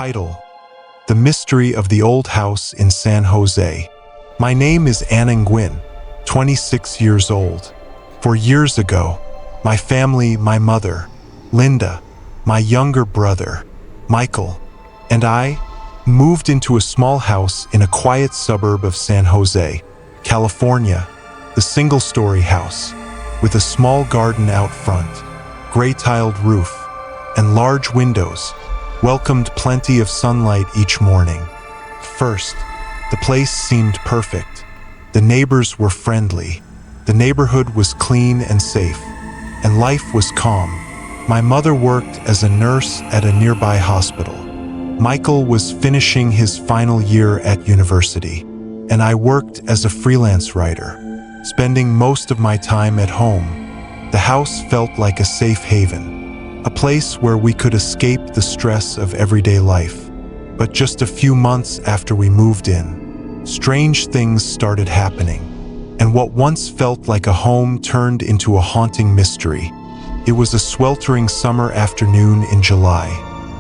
Title: The Mystery of the Old House in San Jose. My name is Anna Nguyen, 26 years old. 4 years ago, my family, my mother, Linda, my younger brother, Michael, and I moved into a small house in a quiet suburb of San Jose, California. The single-story house, with a small garden out front, gray-tiled roof, and large windows, welcomed plenty of sunlight each morning. First, the place seemed perfect. The neighbors were friendly. The neighborhood was clean and safe, and life was calm. My mother worked as a nurse at a nearby hospital. Michael was finishing his final year at university, and I worked as a freelance writer, spending most of my time at home. The house felt like a safe haven, a place where we could escape the stress of everyday life. But just a few months after we moved in, strange things started happening, and what once felt like a home turned into a haunting mystery. It was a sweltering summer afternoon in July.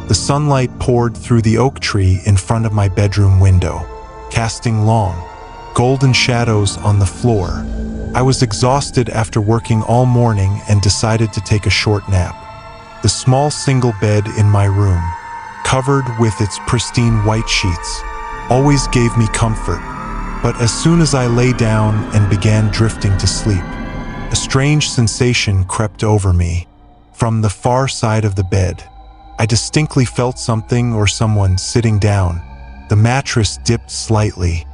The sunlight poured through the oak tree in front of my bedroom window, casting long, golden shadows on the floor. I was exhausted after working all morning and decided to take a short nap. The small single bed in my room, covered with its pristine white sheets, always gave me comfort. But as soon as I lay down and began drifting to sleep, a strange sensation crept over me. From the far side of the bed, I distinctly felt something or someone sitting down. The mattress dipped slightly,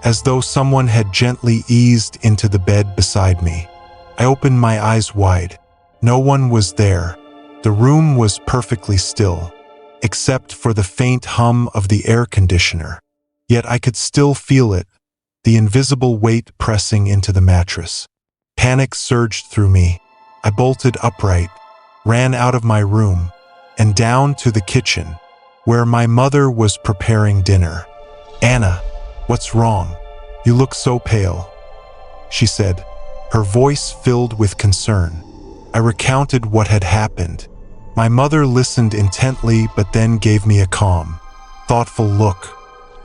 as though someone had gently eased into the bed beside me. I opened my eyes wide. No one was there. The room was perfectly still, except for the faint hum of the air conditioner. Yet I could still feel it, the invisible weight pressing into the mattress. Panic surged through me. I bolted upright, ran out of my room, and down to the kitchen, where my mother was preparing dinner. "Anna, what's wrong? You look so pale," she said, her voice filled with concern. I recounted what had happened. My mother listened intently but then gave me a calm, thoughtful look.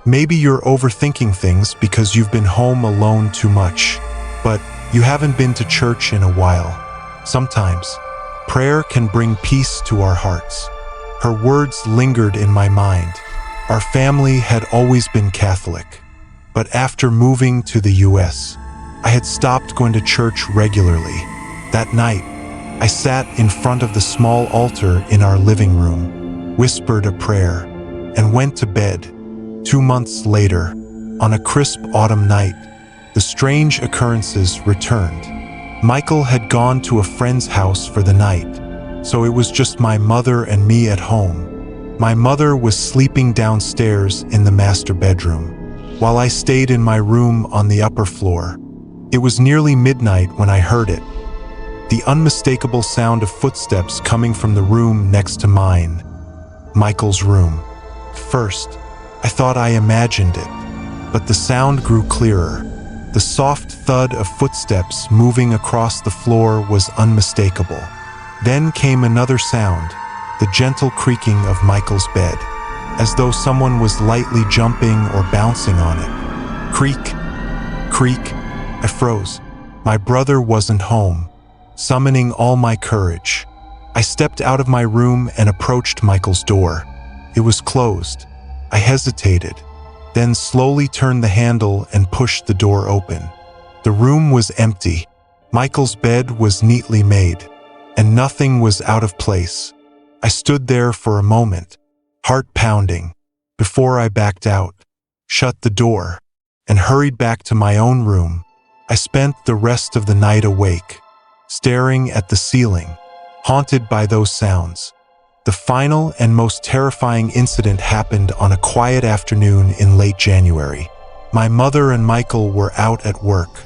"Maybe you're overthinking things because you've been home alone too much, but you haven't been to church in a while. Sometimes, prayer can bring peace to our hearts." Her words lingered in my mind. Our family had always been Catholic, but after moving to the US, I had stopped going to church regularly. That night, I sat in front of the small altar in our living room, whispered a prayer, and went to bed. 2 months later, on a crisp autumn night, the strange occurrences returned. Michael had gone to a friend's house for the night, so it was just my mother and me at home. My mother was sleeping downstairs in the master bedroom, while I stayed in my room on the upper floor. It was nearly midnight when I heard it, the unmistakable sound of footsteps coming from the room next to mine, Michael's room. First, I thought I imagined it, but the sound grew clearer. The soft thud of footsteps moving across the floor was unmistakable. Then came another sound, the gentle creaking of Michael's bed, as though someone was lightly jumping or bouncing on it. Creak, creak. I froze. My brother wasn't home. Summoning all my courage, I stepped out of my room and approached Michael's door. It was closed. I hesitated, then slowly turned the handle and pushed the door open. The room was empty. Michael's bed was neatly made, and nothing was out of place. I stood there for a moment, heart pounding, before I backed out, shut the door, and hurried back to my own room. I spent the rest of the night awake, staring at the ceiling, haunted by those sounds. The final and most terrifying incident happened on a quiet afternoon in late January. My mother and Michael were out at work,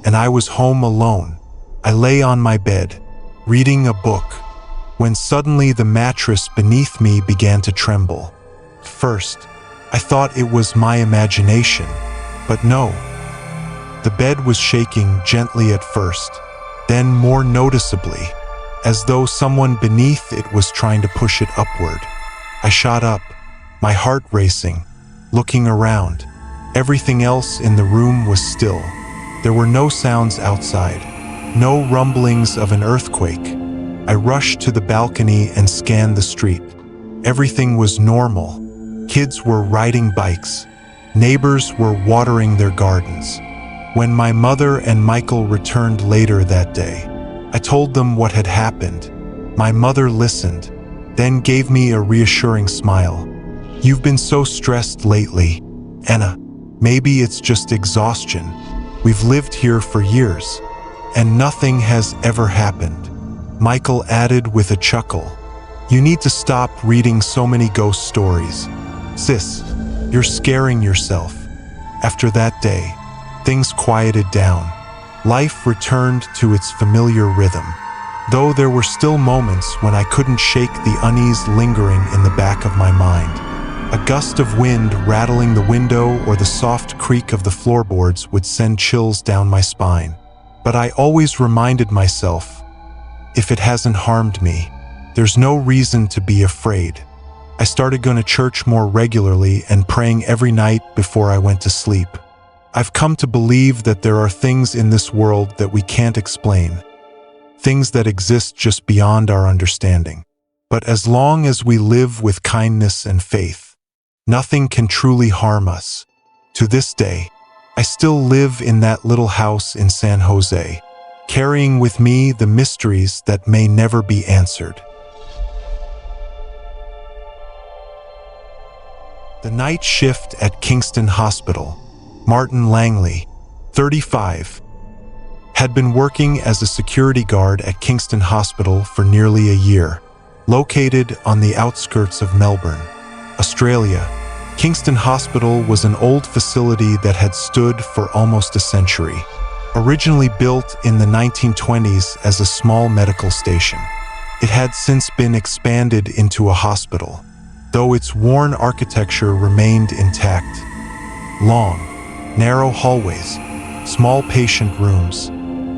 and I was home alone. I lay on my bed, reading a book, when suddenly the mattress beneath me began to tremble. First, I thought it was my imagination, but no. The bed was shaking gently at first, then more noticeably, as though someone beneath it was trying to push it upward. I shot up, my heart racing, looking around. Everything else in the room was still. There were no sounds outside, no rumblings of an earthquake. I rushed to the balcony and scanned the street. Everything was normal. Kids were riding bikes. Neighbors were watering their gardens. When my mother and Michael returned later that day, I told them what had happened. My mother listened, then gave me a reassuring smile. "You've been so stressed lately, Anna. Maybe it's just exhaustion. We've lived here for years, and nothing has ever happened." Michael added with a chuckle, "You need to stop reading so many ghost stories. Sis, you're scaring yourself." After that day, things quieted down. Life returned to its familiar rhythm, though there were still moments when I couldn't shake the unease lingering in the back of my mind. A gust of wind rattling the window or the soft creak of the floorboards would send chills down my spine. But I always reminded myself, if it hasn't harmed me, there's no reason to be afraid. I started going to church more regularly and praying every night before I went to sleep. I've come to believe that there are things in this world that we can't explain, things that exist just beyond our understanding. But as long as we live with kindness and faith, nothing can truly harm us. To this day, I still live in that little house in San Jose, carrying with me the mysteries that may never be answered. The night shift at Kingston Hospital. Martin Langley, 35, had been working as a security guard at Kingston Hospital for nearly a year. Located on the outskirts of Melbourne, Australia, Kingston Hospital was an old facility that had stood for almost a century. Originally built in the 1920s as a small medical station, it had since been expanded into a hospital, though its worn architecture remained intact. Long, narrow hallways, small patient rooms,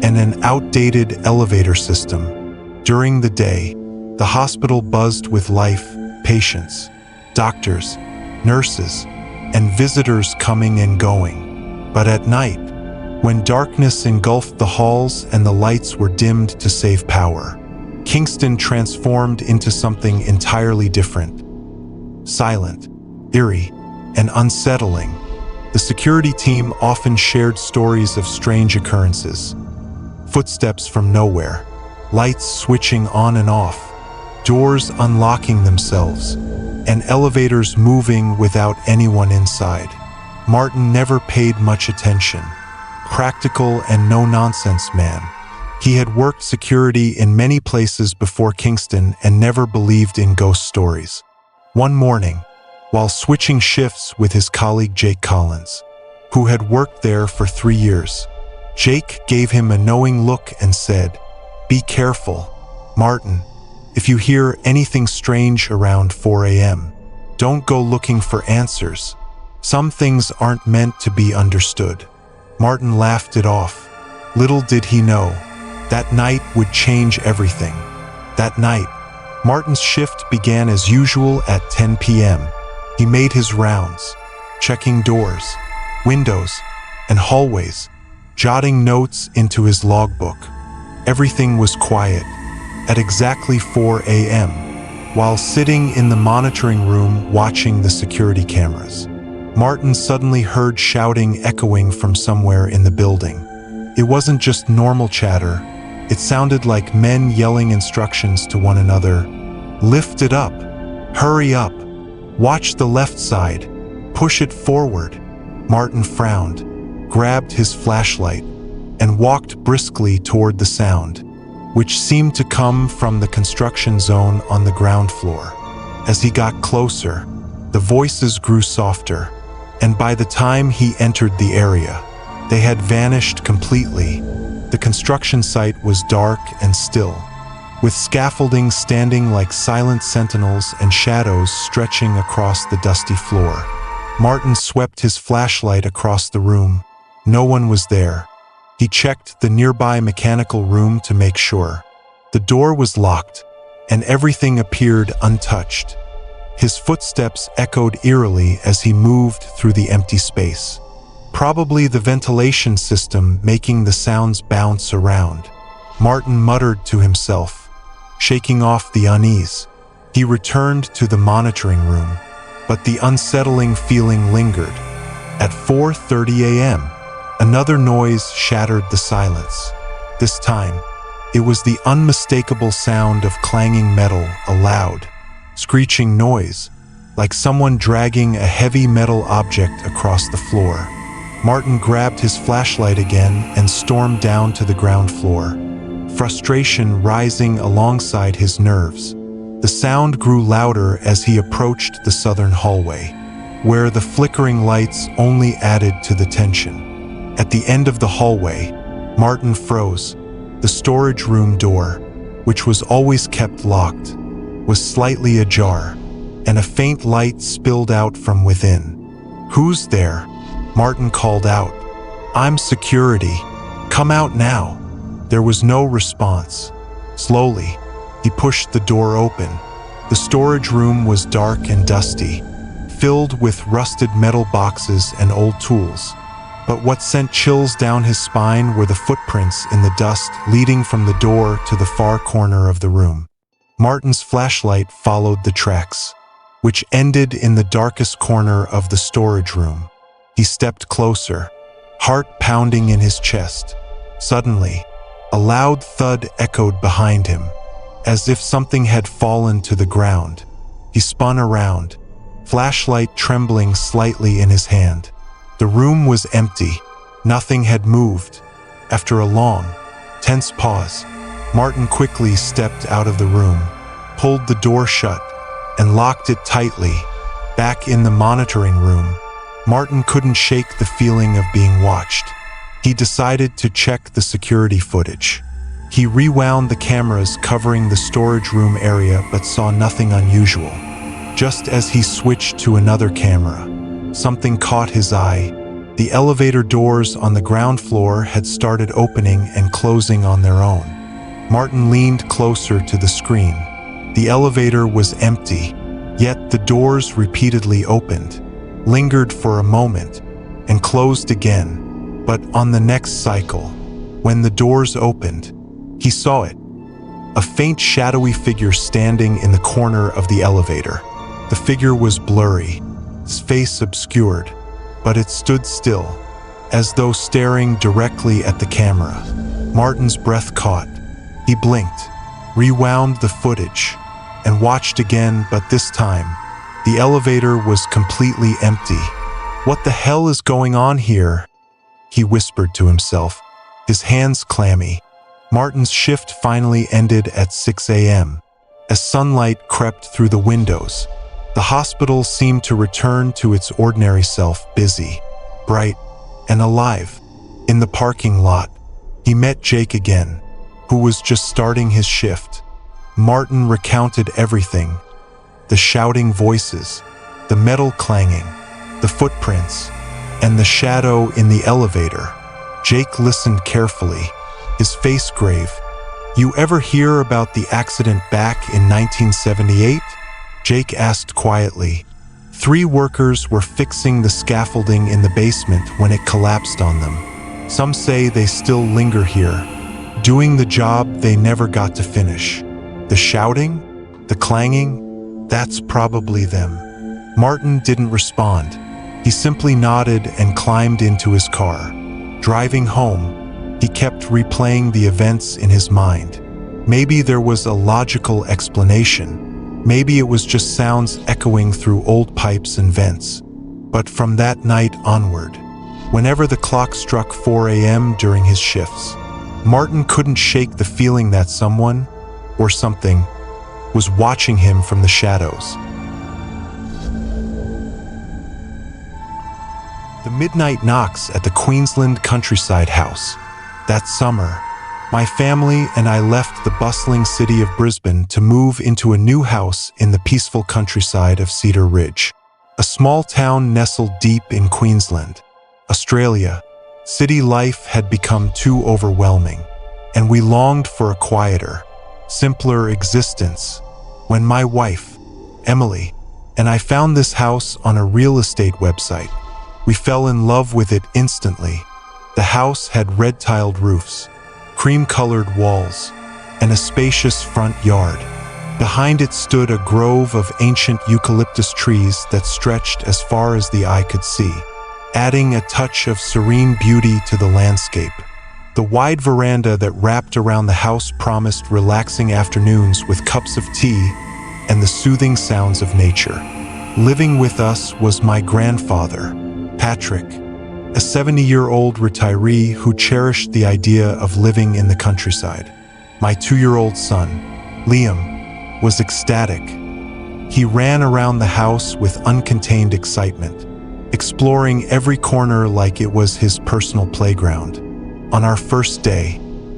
and an outdated elevator system. During the day, the hospital buzzed with life, patients, doctors, nurses, and visitors coming and going. But at night, when darkness engulfed the halls and the lights were dimmed to save power, Kingston transformed into something entirely different. Silent, eerie, and unsettling, the security team often shared stories of strange occurrences. Footsteps from nowhere, lights switching on and off, doors unlocking themselves, and elevators moving without anyone inside. Martin never paid much attention. Practical and no-nonsense man. He had worked security in many places before Kingston and never believed in ghost stories. One morning, while switching shifts with his colleague Jake Collins, who had worked there for 3 years, Jake gave him a knowing look and said, "Be careful, Martin. If you hear anything strange around 4 a.m., don't go looking for answers. Some things aren't meant to be understood." Martin laughed it off. Little did he know, that night would change everything. That night, Martin's shift began as usual at 10 p.m. He made his rounds, checking doors, windows, and hallways, jotting notes into his logbook. Everything was quiet. At exactly 4 a.m., while sitting in the monitoring room watching the security cameras, Martin suddenly heard shouting echoing from somewhere in the building. It wasn't just normal chatter. It sounded like men yelling instructions to one another. "Lift it up. Hurry up. Watch the left side. Push it forward." Martin frowned, grabbed his flashlight, and walked briskly toward the sound, which seemed to come from the construction zone on the ground floor. As he got closer, the voices grew softer, and by the time he entered the area, they had vanished completely. The construction site was dark and still, with scaffolding standing like silent sentinels and shadows stretching across the dusty floor. Martin swept his flashlight across the room. No one was there. He checked the nearby mechanical room to make sure. The door was locked, and everything appeared untouched. His footsteps echoed eerily as he moved through the empty space. Probably the ventilation system making the sounds bounce around. Martin muttered to himself, shaking off the unease. He returned to the monitoring room, but the unsettling feeling lingered. At 4:30 a.m., another noise shattered the silence. This time, it was the unmistakable sound of clanging metal, a loud, screeching noise, like someone dragging a heavy metal object across the floor. Martin grabbed his flashlight again and stormed down to the ground floor, frustration rising alongside his nerves. The sound grew louder as he approached the southern hallway, where the flickering lights only added to the tension. At the end of the hallway, Martin froze. The storage room door, which was always kept locked, was slightly ajar, and a faint light spilled out from within. "Who's there?" Martin called out. "I'm security. Come out now." There was no response. Slowly, he pushed the door open. The storage room was dark and dusty, filled with rusted metal boxes and old tools. But what sent chills down his spine were the footprints in the dust leading from the door to the far corner of the room. Martin's flashlight followed the tracks, which ended in the darkest corner of the storage room. He stepped closer, heart pounding in his chest. Suddenly, a loud thud echoed behind him, as if something had fallen to the ground. He spun around, flashlight trembling slightly in his hand. The room was empty. Nothing had moved. After a long, tense pause, Martin quickly stepped out of the room, pulled the door shut, and locked it tightly. Back in the monitoring room, Martin couldn't shake the feeling of being watched. He decided to check the security footage. He rewound the cameras covering the storage room area but saw nothing unusual. Just as he switched to another camera, something caught his eye. The elevator doors on the ground floor had started opening and closing on their own. Martin leaned closer to the screen. The elevator was empty, yet the doors repeatedly opened, lingered for a moment, and closed again. But on the next cycle, when the doors opened, he saw it. A faint shadowy figure standing in the corner of the elevator. The figure was blurry, its face obscured, but it stood still, as though staring directly at the camera. Martin's breath caught. He blinked, rewound the footage, and watched again, but this time, the elevator was completely empty. "What the hell is going on here?" he whispered to himself, his hands clammy. Martin's shift finally ended at 6 a.m. As sunlight crept through the windows, the hospital seemed to return to its ordinary self, busy, bright, and alive. In the parking lot, he met Jake again, who was just starting his shift. Martin recounted everything: the shouting voices, the metal clanging, the footprints, and the shadow in the elevator. Jake listened carefully, his face grave. "You ever hear about the accident back in 1978? Jake asked quietly. "3 workers were fixing the scaffolding in the basement when it collapsed on them. Some say they still linger here, doing the job they never got to finish. The shouting, the clanging, that's probably them." Martin didn't respond. He simply nodded and climbed into his car. Driving home, he kept replaying the events in his mind. Maybe there was a logical explanation. Maybe it was just sounds echoing through old pipes and vents. But from that night onward, whenever the clock struck 4 a.m. during his shifts, Martin couldn't shake the feeling that someone, or something, was watching him from the shadows. The midnight knocks at the Queensland countryside house. That summer, my family and I left the bustling city of Brisbane to move into a new house in the peaceful countryside of Cedar Ridge, a small town nestled deep in Queensland, Australia. City life had become too overwhelming, and we longed for a quieter, simpler existence. When my wife, Emily, and I found this house on a real estate website. We fell in love with it instantly. The house had red-tiled roofs, cream-colored walls, and a spacious front yard. Behind it stood a grove of ancient eucalyptus trees that stretched as far as the eye could see, adding a touch of serene beauty to the landscape. The wide veranda that wrapped around the house promised relaxing afternoons with cups of tea and the soothing sounds of nature. Living with us was my grandfather, Patrick, a 70-year-old retiree who cherished the idea of living in the countryside. My 2-year-old son, Liam, was ecstatic. He ran around the house with uncontained excitement, exploring every corner like it was his personal playground. On our first day,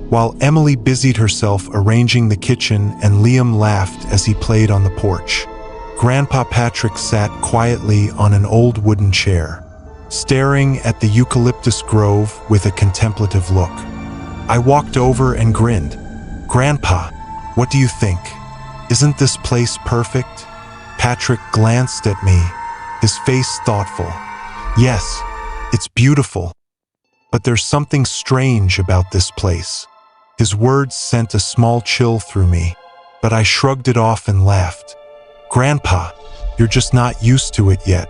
while Emily busied herself arranging the kitchen and Liam laughed as he played on the porch, Grandpa Patrick sat quietly on an old wooden chair, staring at the eucalyptus grove with a contemplative look. I walked over and grinned. "Grandpa, what do you think? Isn't this place perfect?" Patrick glanced at me, his face thoughtful. "Yes, it's beautiful. But there's something strange about this place." His words sent a small chill through me, but I shrugged it off and laughed. "Grandpa, you're just not used to it yet.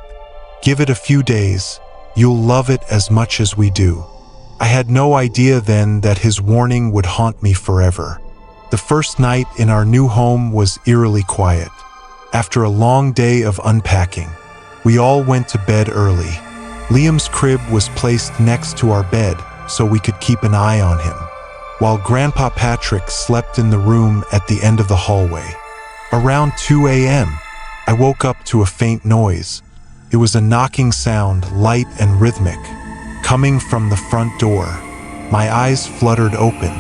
Give it a few days. You'll love it as much as we do." I had no idea then that his warning would haunt me forever. The first night in our new home was eerily quiet. After a long day of unpacking, we all went to bed early. Liam's crib was placed next to our bed so we could keep an eye on him, while Grandpa Patrick slept in the room at the end of the hallway. Around 2 a.m., I woke up to a faint noise. It was a knocking sound, light and rhythmic, coming from the front door. My eyes fluttered open,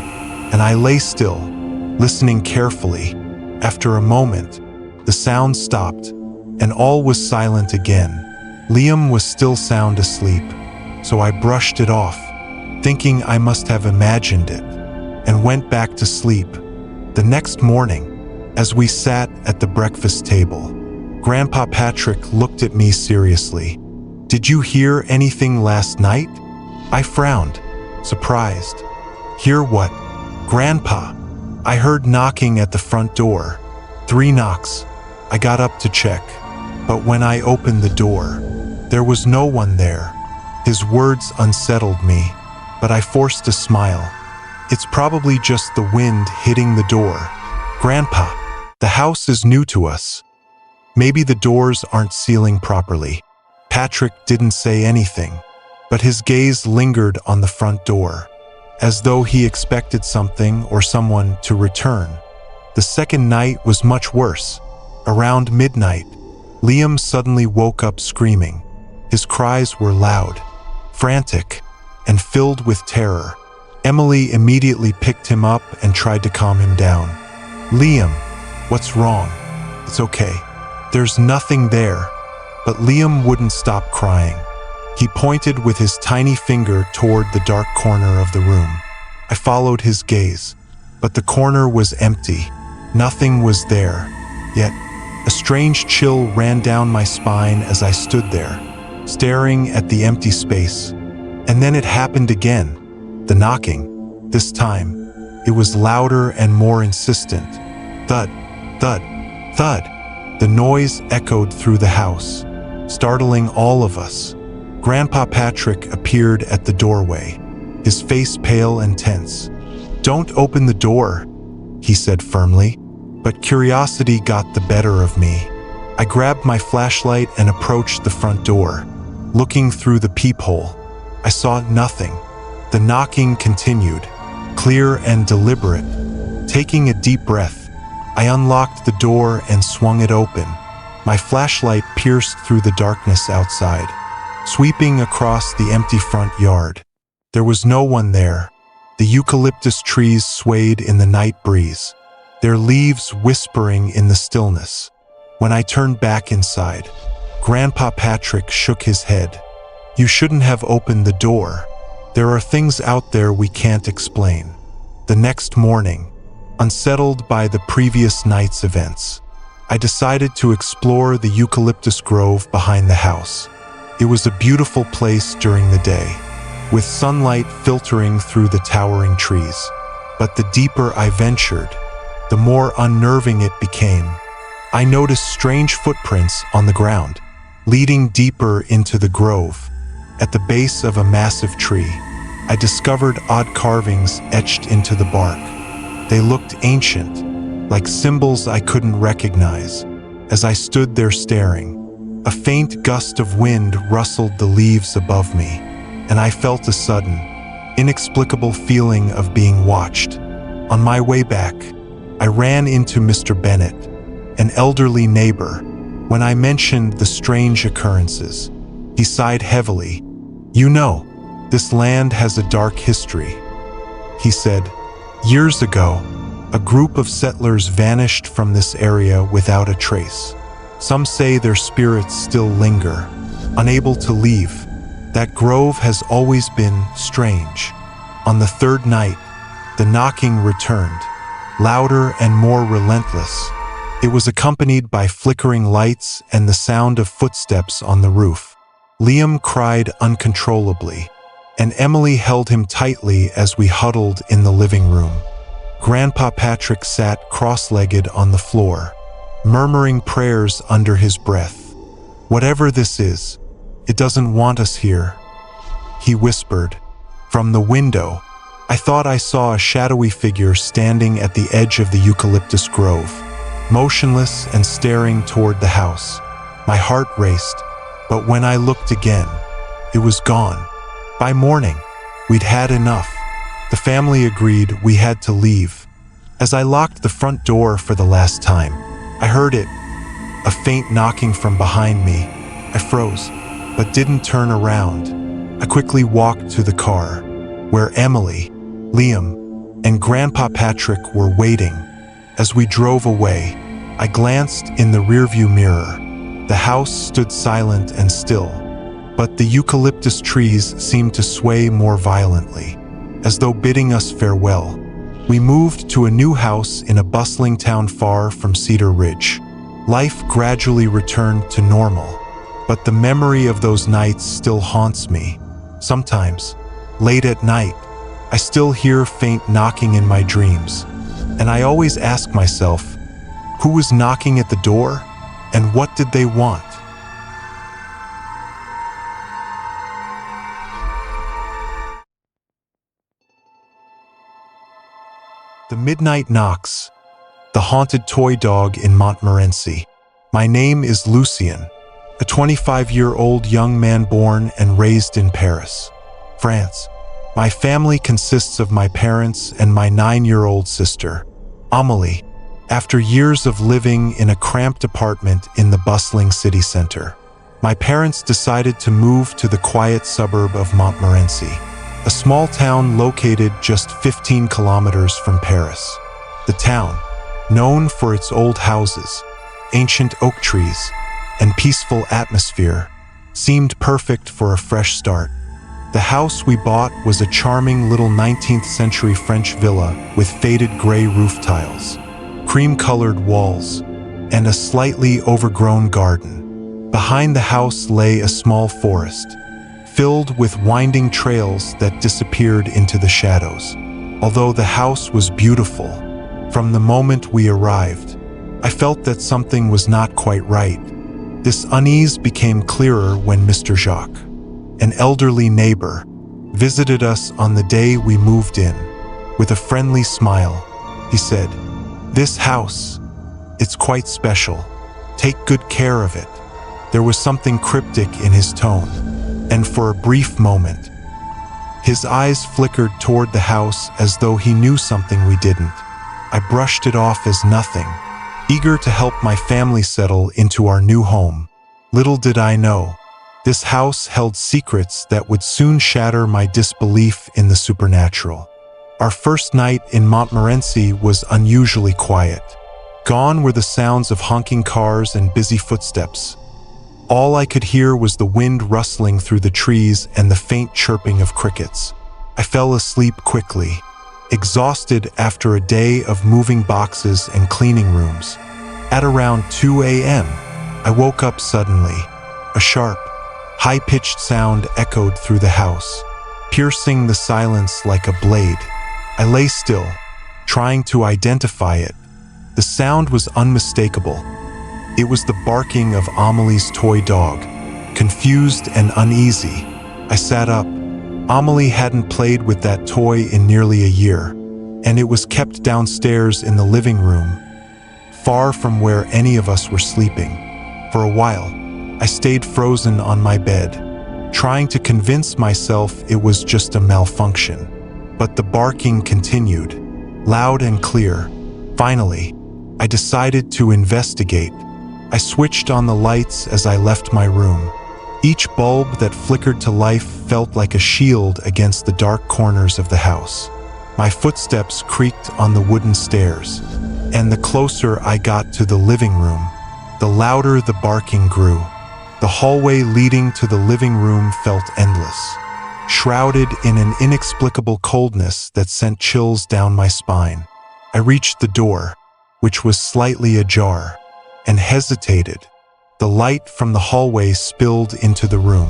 and I lay still, listening carefully. After a moment, the sound stopped, and all was silent again. Liam was still sound asleep, so I brushed it off, thinking I must have imagined it, and went back to sleep. The next morning, as we sat at the breakfast table, Grandpa Patrick looked at me seriously. "Did you hear anything last night?" I frowned, surprised. "Hear what?" "Grandpa, I heard knocking at the front door. 3 knocks. I got up to check, but when I opened the door, there was no one there." His words unsettled me, but I forced a smile. "It's probably just the wind hitting the door." "Grandpa, the house is new to us. Maybe the doors aren't sealing properly." Patrick didn't say anything, but his gaze lingered on the front door, as though he expected something or someone to return. The second night was much worse. Around midnight, Liam suddenly woke up screaming. His cries were loud, frantic, and filled with terror. Emily immediately picked him up and tried to calm him down. "Liam, what's wrong? It's okay. There's nothing there." But Liam wouldn't stop crying. He pointed with his tiny finger toward the dark corner of the room. I followed his gaze, but the corner was empty. Nothing was there. Yet, a strange chill ran down my spine as I stood there, staring at the empty space. And then it happened again. The knocking. This time, it was louder and more insistent. Thud, thud, thud. The noise echoed through the house, startling all of us. Grandpa Patrick appeared at the doorway, his face pale and tense. "Don't open the door," he said firmly, but curiosity got the better of me. I grabbed my flashlight and approached the front door. Looking through the peephole, I saw nothing. The knocking continued, clear and deliberate. Taking a deep breath, I unlocked the door and swung it open. My flashlight pierced through the darkness outside, sweeping across the empty front yard. There was no one there. The eucalyptus trees swayed in the night breeze, their leaves whispering in the stillness. When I turned back inside, Grandpa Patrick shook his head. "You shouldn't have opened the door. There are things out there we can't explain." The next morning, unsettled by the previous night's events, I decided to explore the eucalyptus grove behind the house. It was a beautiful place during the day, with sunlight filtering through the towering trees. But the deeper I ventured, the more unnerving it became. I noticed strange footprints on the ground, leading deeper into the grove. At the base of a massive tree, I discovered odd carvings etched into the bark. They looked ancient, like symbols I couldn't recognize. As I stood there staring, a faint gust of wind rustled the leaves above me, and I felt a sudden, inexplicable feeling of being watched. On my way back, I ran into Mr. Bennett, an elderly neighbor. When I mentioned the strange occurrences, he sighed heavily. "You know, this land has a dark history," he said. "Years ago, a group of settlers vanished from this area without a trace. Some say their spirits still linger, unable to leave. That grove has always been strange. On the third night, the knocking returned, louder and more relentless. It was accompanied by flickering lights and the sound of footsteps on the roof. Liam cried uncontrollably, and Emily held him tightly as we huddled in the living room. Grandpa Patrick sat cross-legged on the floor, murmuring prayers under his breath. "Whatever this is, it doesn't want us here," he whispered. From the window, I thought I saw a shadowy figure standing at the edge of the eucalyptus grove, motionless and staring toward the house. My heart raced, but when I looked again, it was gone. By morning, we'd had enough. The family agreed we had to leave. As I locked the front door for the last time, I heard it, a faint knocking from behind me. I froze, but didn't turn around. I quickly walked to the car, where Emily, Liam, and Grandpa Patrick were waiting. As we drove away, I glanced in the rearview mirror. The house stood silent and still, but the eucalyptus trees seemed to sway more violently, as though bidding us farewell. We moved to a new house in a bustling town far from Cedar Ridge. Life gradually returned to normal, but the memory of those nights still haunts me. Sometimes, late at night, I still hear faint knocking in my dreams, and I always ask myself, who was knocking at the door, and what did they want? The Midnight Knocks, the haunted toy dog in Montmorency. My name is Lucien, a 25-year-old young man born and raised in Paris, France. My family consists of my parents and my 9-year-old sister, Amélie. After years of living in a cramped apartment in the bustling city center, my parents decided to move to the quiet suburb of Montmorency, a small town located just 15 kilometers from Paris. The town, known for its old houses, ancient oak trees, and peaceful atmosphere, seemed perfect for a fresh start. The house we bought was a charming little 19th century French villa with faded gray roof tiles, cream-colored walls, and a slightly overgrown garden. Behind the house lay a small forest, filled with winding trails that disappeared into the shadows. Although the house was beautiful, from the moment we arrived, I felt that something was not quite right. This unease became clearer when Mr. Jacques, an elderly neighbor, visited us on the day we moved in. With a friendly smile, he said, "This house, it's quite special. Take good care of it." There was something cryptic in his tone, and for a brief moment, his eyes flickered toward the house as though he knew something we didn't. I brushed it off as nothing, eager to help my family settle into our new home. Little did I know, this house held secrets that would soon shatter my disbelief in the supernatural. Our first night in Montmorency was unusually quiet. Gone were the sounds of honking cars and busy footsteps. All I could hear was the wind rustling through the trees and the faint chirping of crickets. I fell asleep quickly, exhausted after a day of moving boxes and cleaning rooms. At around 2 a.m., I woke up suddenly. A sharp, high-pitched sound echoed through the house, piercing the silence like a blade. I lay still, trying to identify it. The sound was unmistakable. It was the barking of Amelie's toy dog. Confused and uneasy, I sat up. Amelie hadn't played with that toy in nearly a year, and it was kept downstairs in the living room, far from where any of us were sleeping. For a while, I stayed frozen on my bed, trying to convince myself it was just a malfunction. But the barking continued, loud and clear. Finally, I decided to investigate. I switched on the lights as I left my room. Each bulb that flickered to life felt like a shield against the dark corners of the house. My footsteps creaked on the wooden stairs, and the closer I got to the living room, the louder the barking grew. The hallway leading to the living room felt endless, shrouded in an inexplicable coldness that sent chills down my spine. I reached the door, which was slightly ajar, and hesitated. The light from the hallway spilled into the room,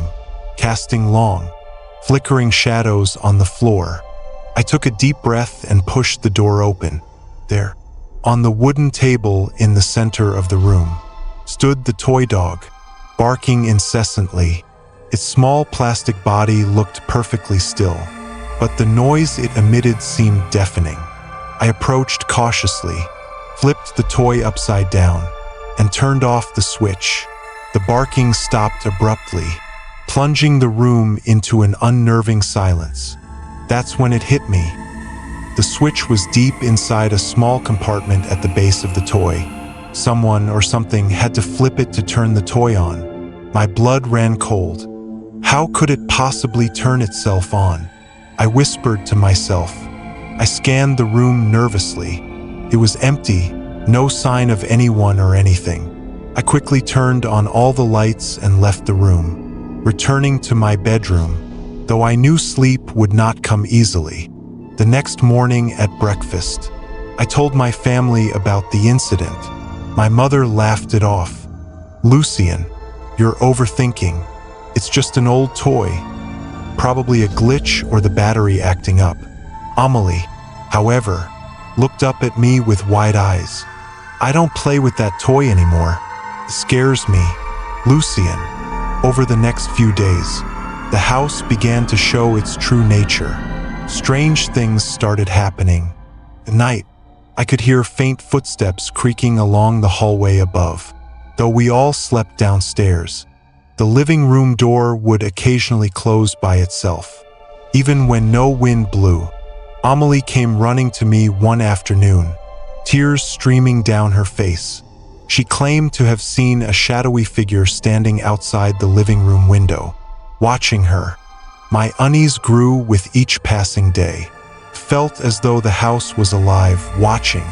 casting long, flickering shadows on the floor. I took a deep breath and pushed the door open. There, on the wooden table in the center of the room, stood the toy dog, barking incessantly. Its small plastic body looked perfectly still, but the noise it emitted seemed deafening. I approached cautiously, flipped the toy upside down, and turned off the switch. The barking stopped abruptly, plunging the room into an unnerving silence. That's when it hit me. The switch was deep inside a small compartment at the base of the toy. Someone or something had to flip it to turn the toy on. My blood ran cold. How could it possibly turn itself on? I whispered to myself. I scanned the room nervously. It was empty. No sign of anyone or anything. I quickly turned on all the lights and left the room, returning to my bedroom, though I knew sleep would not come easily. The next morning at breakfast, I told my family about the incident. My mother laughed it off. "Lucien, you're overthinking. It's just an old toy. Probably a glitch or the battery acting up." Amelie, however, looked up at me with wide eyes. "I don't play with that toy anymore. It scares me." Lucien. Over the next few days, the house began to show its true nature. Strange things started happening. At night, I could hear faint footsteps creaking along the hallway above. Though we all slept downstairs, the living room door would occasionally close by itself. Even when no wind blew, Amelie came running to me one afternoon, tears streaming down her face. She claimed to have seen a shadowy figure standing outside the living room window, watching her. My unease grew with each passing day. Felt as though the house was alive, watching,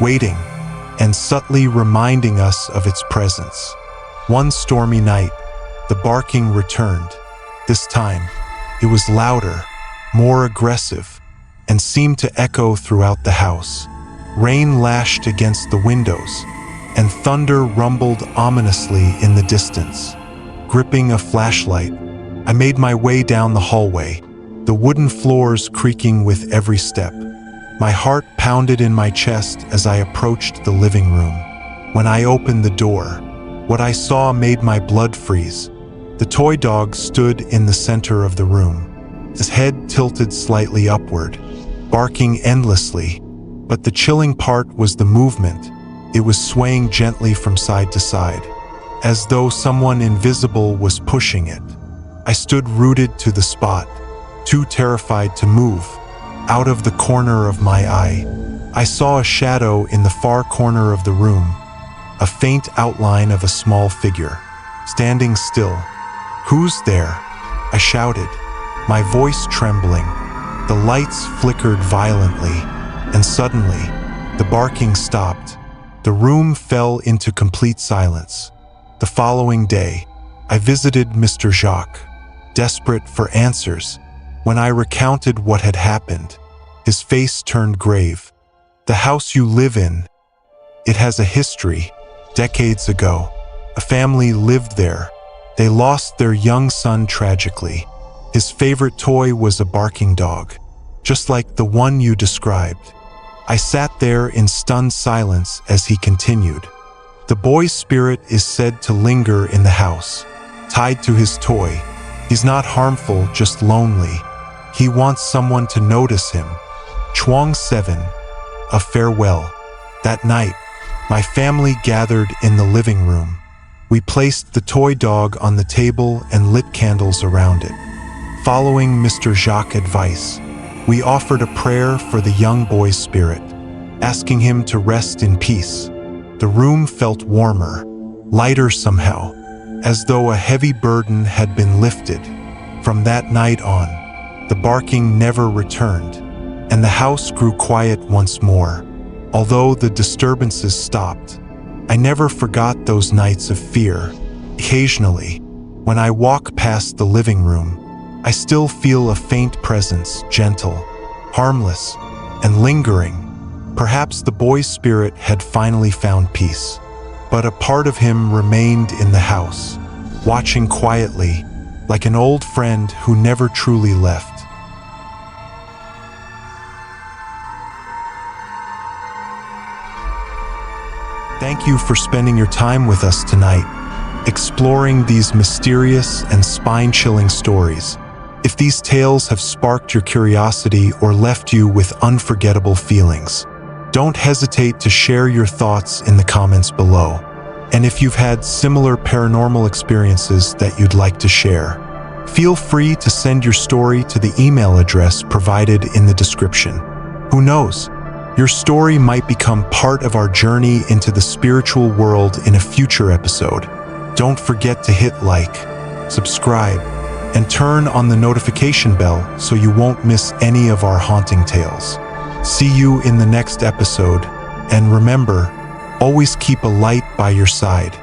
waiting, and subtly reminding us of its presence. One stormy night, the barking returned. This time, it was louder, more aggressive, and seemed to echo throughout the house. Rain lashed against the windows, and thunder rumbled ominously in the distance. Gripping a flashlight, I made my way down the hallway, the wooden floors creaking with every step. My heart pounded in my chest as I approached the living room. When I opened the door, what I saw made my blood freeze. The toy dog stood in the center of the room, his head tilted slightly upward, barking endlessly. But the chilling part was the movement. It was swaying gently from side to side, as though someone invisible was pushing it. I stood rooted to the spot, too terrified to move. Out of the corner of my eye, I saw a shadow in the far corner of the room, a faint outline of a small figure, standing still. "Who's there?" I shouted, my voice trembling. The lights flickered violently, and suddenly, the barking stopped. The room fell into complete silence. The following day, I visited Mr. Jacques, desperate for answers. When I recounted what had happened, his face turned grave. "The house you live in, it has a history," Decades ago, a family lived there. They lost their young son tragically. His favorite toy was a barking dog, just like the one you described. I sat there in stunned silence as he continued. The boy's spirit is said to linger in the house, tied to his toy. He's not harmful, just lonely. He wants someone to notice him. Chuang 7, a farewell. That night, my family gathered in the living room. We placed the toy dog on the table and lit candles around it. Following Mr. Jacques' advice, we offered a prayer for the young boy's spirit, asking him to rest in peace. The room felt warmer, lighter somehow, as though a heavy burden had been lifted. From that night on, the barking never returned, and the house grew quiet once more. Although the disturbances stopped, I never forgot those nights of fear. Occasionally, when I walk past the living room, I still feel a faint presence, gentle, harmless, and lingering. Perhaps the boy's spirit had finally found peace, but a part of him remained in the house, watching quietly, like an old friend who never truly left. Thank you for spending your time with us tonight, exploring these mysterious and spine-chilling stories. If these tales have sparked your curiosity or left you with unforgettable feelings, don't hesitate to share your thoughts in the comments below. And if you've had similar paranormal experiences that you'd like to share, feel free to send your story to the email address provided in the description. Who knows? Your story might become part of our journey into the spiritual world in a future episode. Don't forget to hit like, subscribe, and turn on the notification bell so you won't miss any of our haunting tales. See you in the next episode, and remember, always keep a light by your side.